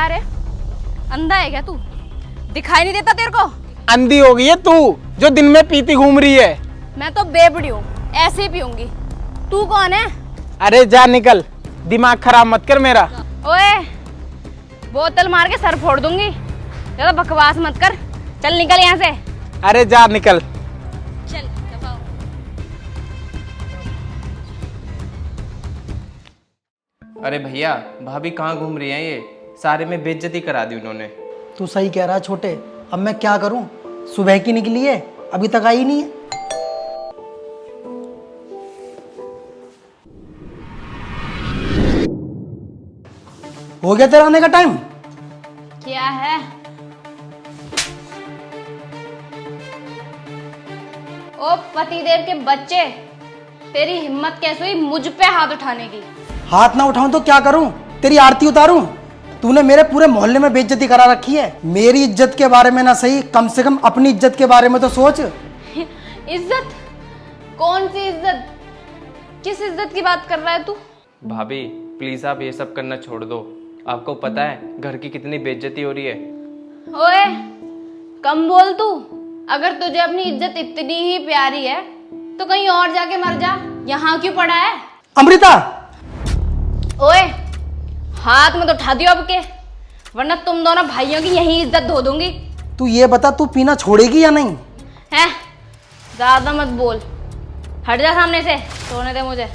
क्या रे, अंधा है क्या तू? दिखाई नहीं देता तेरे को? अंधी हो गई है तू जो दिन में पीती घूम रही है। मैं तो बेबड़ी हूँ, ऐसे ही पीऊंगी। तू कौन है? अरे जा निकल, दिमाग खराब मत कर मेरा। ओए, बोतल मार के सर फोड़ दूंगी। ज्यादा बकवास मत कर, चल निकल यहाँ से। अरे जा निकल। चल दफा हो। अरे भैया, भाभी कहाँ घूम रही हैं? ये सारे में बेइज्जती करा दी उन्होंने। तू सही कह रहा है छोटे, अब मैं क्या करूं? सुबह की निकली है, अभी तक आई नहीं है। हो गया तेरा आने का टाइम? क्या है? ओ पतिदेव के बच्चे, तेरी हिम्मत कैसे हुई मुझ पे हाथ उठाने की? हाथ ना उठाऊं तो क्या करूं? तेरी आरती उतारूं? तूने मेरे पूरे मोहल्ले में बेइज्जती करा रखी है। मेरी इज्जत के बारे में ना सही, कम से कम अपनी इज्जत के बारे में तो सोच। इज्जत? कौन सी इज्जत? किस इज्जत की बात कर रहा है तू? भाभी प्लीज आप ये सब करना छोड़ दो। आपको पता है घर की कितनी बेइज्जती हो रही है। ओए, कम बोल तू। अगर तुझे अपनी इज्जत इतनी ही प्यारी है तो कहीं और जाके मर जा, यहाँ क्यों पड़ा है? अमृता! ओए, हाथ मत उठा दियो अब के, वरना तुम दोनों भाइयों की यही इज्जत धो दूंगी। तू ये बता, तू पीना छोड़ेगी या नहीं? हैं? ज्यादा मत बोल, हट जा सामने से, सोने दे मुझे।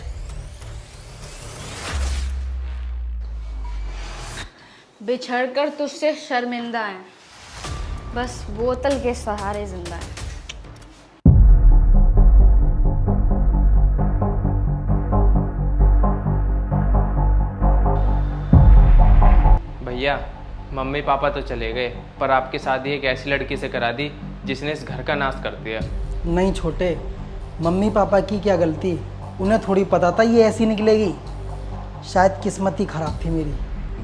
बिछड़ कर तुझसे शर्मिंदा है, बस बोतल के सहारे जिंदा है। भैया मम्मी पापा तो चले गए, पर आपकी शादी एक ऐसी लड़की से करा दी जिसने इस घर का नाश कर दिया। नहीं छोटे, मम्मी पापा की क्या गलती? उन्हें थोड़ी पता था ये ऐसी निकलेगी। शायद किस्मत ही खराब थी मेरी।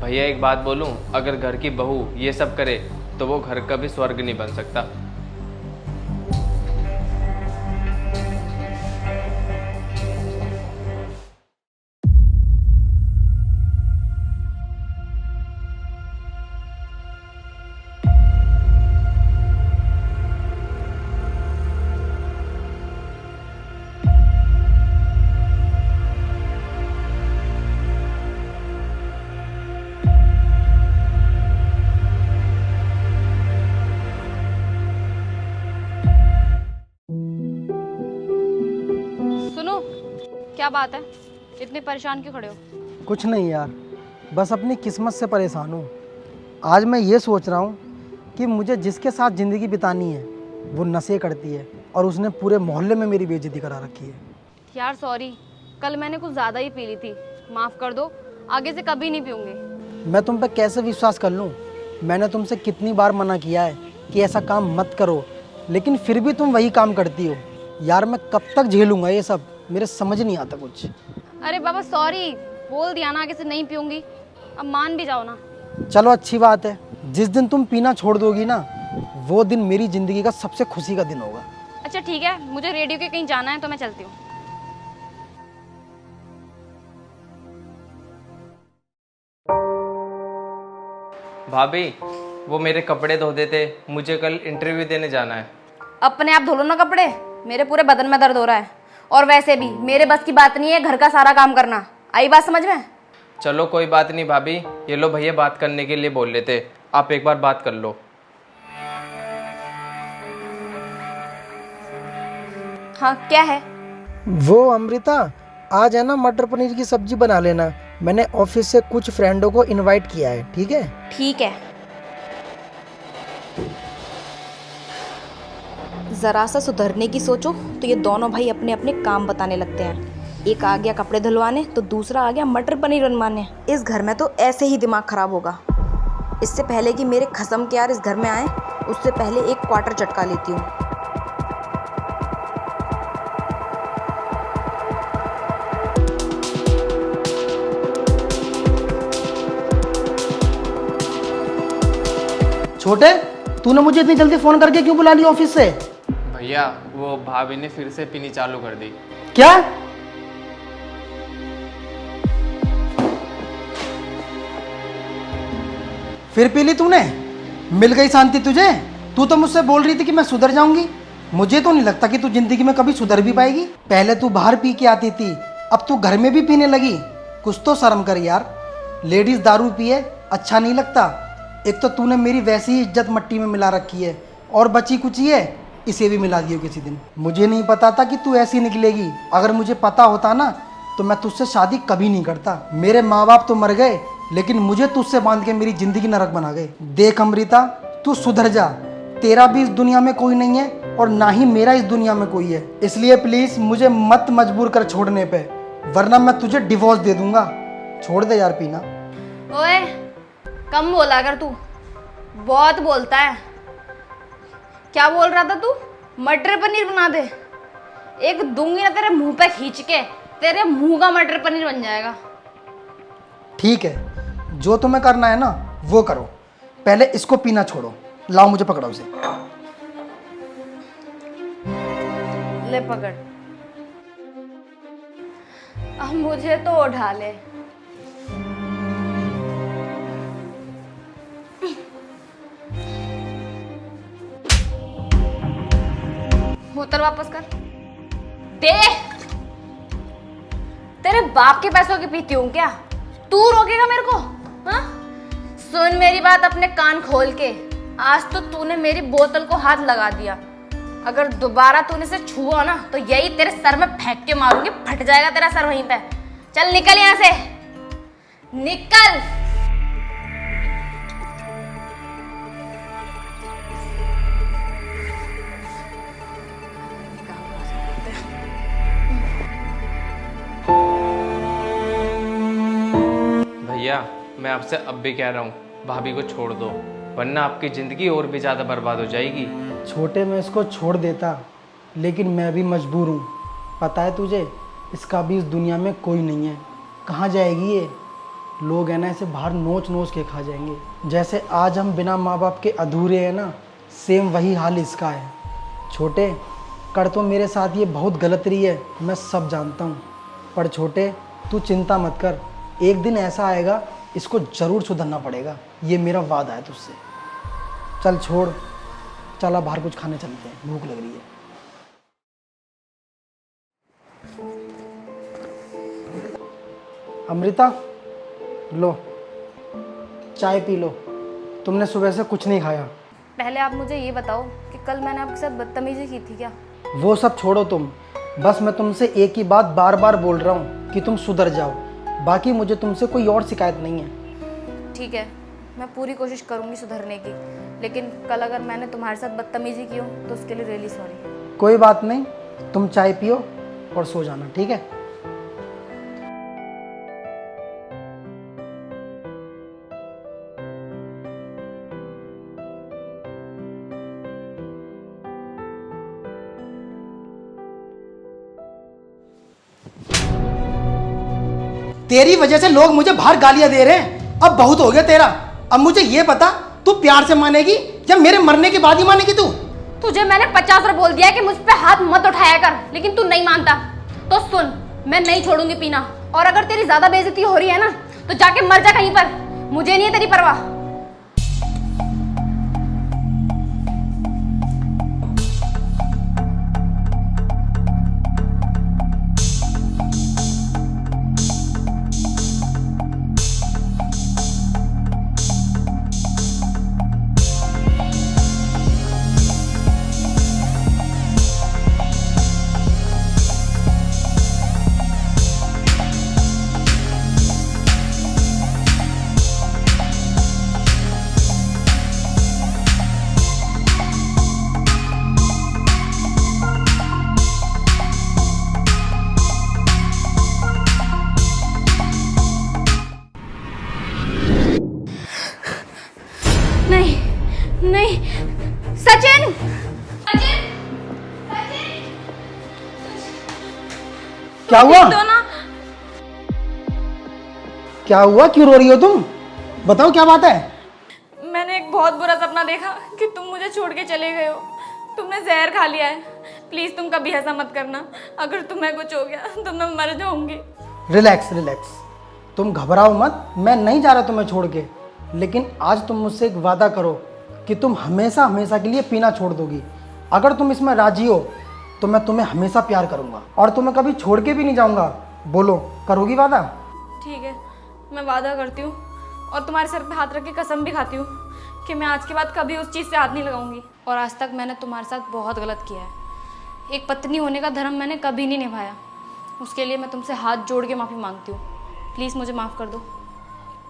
भैया एक बात बोलूं, अगर घर की बहू ये सब करे तो वो घर का भी स्वर्ग नहीं बन सकता। सुनो, क्या बात है, इतने परेशान क्यों खड़े हो? कुछ नहीं यार, बस अपनी किस्मत से परेशान हूँ। आज मैं ये सोच रहा हूँ कि मुझे जिसके साथ ज़िंदगी बितानी है वो नशे करती है और उसने पूरे मोहल्ले में मेरी बेइज्जती करा रखी है। यार सॉरी, कल मैंने कुछ ज़्यादा ही पी ली थी, माफ़ कर दो, आगे से कभी नहीं पीऊँगी। मैं तुम पे कैसे विश्वास कर लूँ? मैंने तुमसे कितनी बार मना किया है कि ऐसा काम मत करो, लेकिन फिर भी तुम वही काम करती हो। यार मैं कब तक झेलूँगा ये सब? मेरे समझ नहीं आता कुछ। अरे बाबा सॉरी, बोल दिया ना आगे से नहीं पीऊँगी, अब मान भी जाओ ना। चलो अच्छी बात है, जिस दिन तुम पीना छोड़ दोगी ना, वो दिन मेरी ज़िंदगी का सबसे खुशी का दिन होगा। अच्छा ठीक है, मुझे रेडियो के कहीं जाना है तो मैं चलती हूँ। भाभी वो मेरे कपड़े धो देते, मुझे कल इंटरव्यू देने जाना है। अपने आप धो लो ना कपड़े, मेरे पूरे बदन में दर्द हो रहा है, और वैसे भी मेरे बस की बात नहीं है घर का सारा काम करना। आई बात समझ में? चलो कोई बात नहीं भाभी, ये लो भैया बात करने के लिए बोल लेते, आप एक बार बात कर लो। हाँ क्या है? वो अमृता, आज है ना मटर पनीर की सब्जी बना लेना। मैंने ऑफिस से कुछ फ्रेंडों को इनवाइट किया है, ठीक है? ठीक है। जरा सा सुधरने की सोचो तो ये दोनों भाई अपने अपने काम बताने लगते हैं। एक आ गया कपड़े धुलवाने तो दूसरा आ गया मटर पनीर बनवाने। इस घर में तो ऐसे ही दिमाग खराब होगा। इससे पहले कि मेरे खसम के यार इस घर में आए, उससे पहले एक क्वार्टर चटका लेती हूँ। छोटे, तूने मुझे इतनी जल्दी फोन करके क्यों बुला लिया ऑफिस से? भैया वो भाभी ने फिर से पीनी चालू कर दी। क्या? फिर पी ली तूने? मिल गई शांति तुझे? तू तो मुझसे बोल रही थी कि मैं सुधर जाऊंगी। मुझे तो नहीं लगता कि तू जिंदगी में कभी सुधर भी पाएगी। पहले तू बाहर पी के आती थी, अब तू घर में भी पीने लगी। कुछ तो शर्म कर यार। लेडीज दारू पिए अच्छा नहीं लगता। एक तो तूने मेरी वैसी ही इज्जत मट्टी में मिला रखी है, और बची कुची है इसे भी मिला दियो किसी दिन। मुझे नहीं पता था कि तू ऐसी निकलेगी। अगर मुझे पता होता ना तो मैं तुझसे शादी कभी नहीं करता। मेरे माँ बाप तो मर गए, लेकिन मुझे तुझसे बांध के मेरी जिंदगी नरक बना गए। देख अमृता, तू सुधर जा। तेरा भी इस दुनिया में कोई नहीं है और ना ही मेरा इस दुनिया में कोई है। इसलिए प्लीज मुझे मत मजबूर कर छोड़ने पे, वरना मैं तुझे डिवोर्स दे दूंगा। छोड़ दे यार पीना। ओए, कम बोला कर तू, बहुत बोलता है। क्या बोल रहा था तू? मटर पनीर बना दे। एक दूंगी ना तेरे मुंह पे खींच के, तेरे मुंह का मटर पनीर बन जाएगा। ठीक है, जो तुम्हें करना है ना वो करो। पहले इसको पीना छोड़ो। लाओ मुझे पकड़ो उसे। ले पकड़। अब मुझे तो उठा ले। बोतल वापस कर दे। तेरे बाप के पैसों की पीती हूं क्या? तू रोकेगा मेरे को? हाँ? सुन मेरी बात अपने कान खोल के। आज तो तूने मेरी बोतल को हाथ लगा दिया। अगर दोबारा तूने इसे छुआ ना तो यही तेरे सर में फेंक के मारूंगी, फट जाएगा तेरा सर वहीं पे। चल निकल यहां से, निकल। भैया मैं आपसे अब भी कह रहा हूँ, भाभी को छोड़ दो, वरना आपकी ज़िंदगी और भी ज़्यादा बर्बाद हो जाएगी। छोटे में इसको छोड़ देता, लेकिन मैं भी मजबूर हूँ। पता है तुझे, इसका भी इस दुनिया में कोई नहीं है। कहाँ जाएगी ये? लोग है ना इसे बाहर नोच नोच के खा जाएंगे। जैसे आज हम बिना माँ बाप के अधूरे हैं ना, सेम वही हाल इसका है। छोटे, कर तो मेरे साथ ये बहुत गलत रही है, मैं सब जानता हूँ। पर छोटे तू चिंता मत कर, एक दिन ऐसा आएगा इसको ज़रूर सुधरना पड़ेगा। ये मेरा वादा है तुझसे। चल छोड़, चला बाहर कुछ खाने चलते हैं, भूख लग रही है। अमृता, लो चाय पी लो। तुमने सुबह से कुछ नहीं खाया। पहले आप मुझे ये बताओ कि कल मैंने आपके साथ बदतमीजी की थी क्या? वो सब छोड़ो तुम, बस मैं तुमसे एक ही बात बार बार बोल रहा हूँ कि तुम सुधर जाओ। बाकी मुझे तुमसे कोई और शिकायत नहीं है। ठीक है, मैं पूरी कोशिश करूंगी सुधरने की, लेकिन कल अगर मैंने तुम्हारे साथ बदतमीजी की हो तो उसके लिए रियली सॉरी। कोई बात नहीं, तुम चाय पियो और सो जाना, ठीक है? तेरी वजह से लोग मुझे बाहर गालियां दे रहे हैं। अब बहुत हो गया तेरा। अब मुझे ये बता, तू प्यार से मानेगी या मेरे मरने के बाद ही मानेगी तू? तुझे मैंने 50 बार बोल दिया है कि मुझ पे हाथ मत उठाया कर, लेकिन तू नहीं मानता। तो सुन, मैं नहीं छोड़ूंगी पीना, और अगर तेरी ज्यादा बेइज्जती हो रही है ना तो जाके मर जा कहीं पर, मुझे नहीं है तेरी परवाह। नहीं नहीं, सचिन, सचिन, सचिन, क्या हुआ? तो ना, क्या हुआ? क्यों रो रही हो तुम? बताओ क्या बात है? मैंने एक बहुत बुरा सपना देखा कि तुम मुझे छोड़ के चले गए हो। तुमने जहर खा लिया है। प्लीज तुम कभी ऐसा मत करना। अगर तुम्हें कुछ हो गया तो मैं मर जाऊंगी। रिलैक्स रिलैक्स, तुम घबराओ मत। मैं नहीं जा रहा तुम्हें छोड़ के। लेकिन आज तुम मुझसे एक वादा करो कि तुम हमेशा हमेशा के लिए पीना छोड़ दोगी। अगर तुम इसमें राजी हो तो मैं तुम्हें हमेशा प्यार करूँगा और तुम्हें कभी छोड़ के भी नहीं जाऊँगा। बोलो, करोगी वादा? ठीक है, मैं वादा करती हूँ और तुम्हारे सर पे हाथ रख के कसम भी खाती हूँ कि मैं आज के बाद कभी उस चीज़ से हाथ नहीं लगाऊंगी। और आज तक मैंने तुम्हारे साथ बहुत गलत किया है। एक पत्नी होने का धर्म मैंने कभी नहीं निभाया। उसके लिए मैं तुमसे हाथ जोड़ के माफ़ी मांगती हूँ। प्लीज़ मुझे माफ़ कर दो।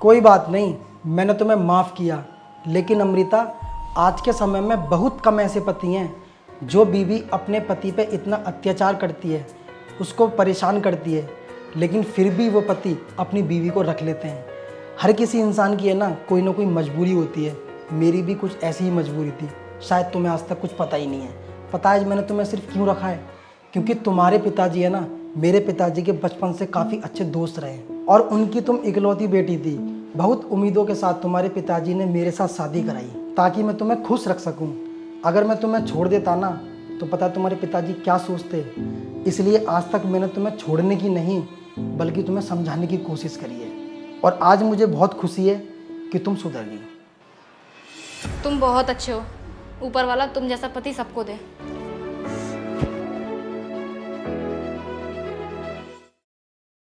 कोई बात नहीं, मैंने तुम्हें माफ़ किया, लेकिन अमृता, आज के समय में बहुत कम ऐसे पति हैं जो बीवी अपने पति पे इतना अत्याचार करती है, उसको परेशान करती है, लेकिन फिर भी वो पति अपनी बीवी को रख लेते हैं। हर किसी इंसान की है ना कोई मजबूरी होती है। मेरी भी कुछ ऐसी ही मजबूरी थी, शायद तुम्हें आज तक कुछ पता ही नहीं है। पता है मैंने तुम्हें सिर्फ क्यों रखा है? क्योंकि तुम्हारे पिताजी है ना मेरे पिताजी के बचपन से काफ़ी अच्छे दोस्त रहे और उनकी तुम इकलौती बेटी थी। बहुत उम्मीदों के साथ तुम्हारे पिताजी ने मेरे साथ शादी कराई ताकि मैं तुम्हें खुश रख सकूं। अगर मैं तुम्हें छोड़ देता ना तो पता तुम्हारे पिताजी क्या सोचते। इसलिए आज तक मैंने तुम्हें छोड़ने की नहीं बल्कि तुम्हें समझाने की कोशिश करी है और आज मुझे बहुत खुशी है कि तुम सुधर गई। तुम बहुत अच्छे हो। ऊपर वाला तुम जैसा पति सबको दे।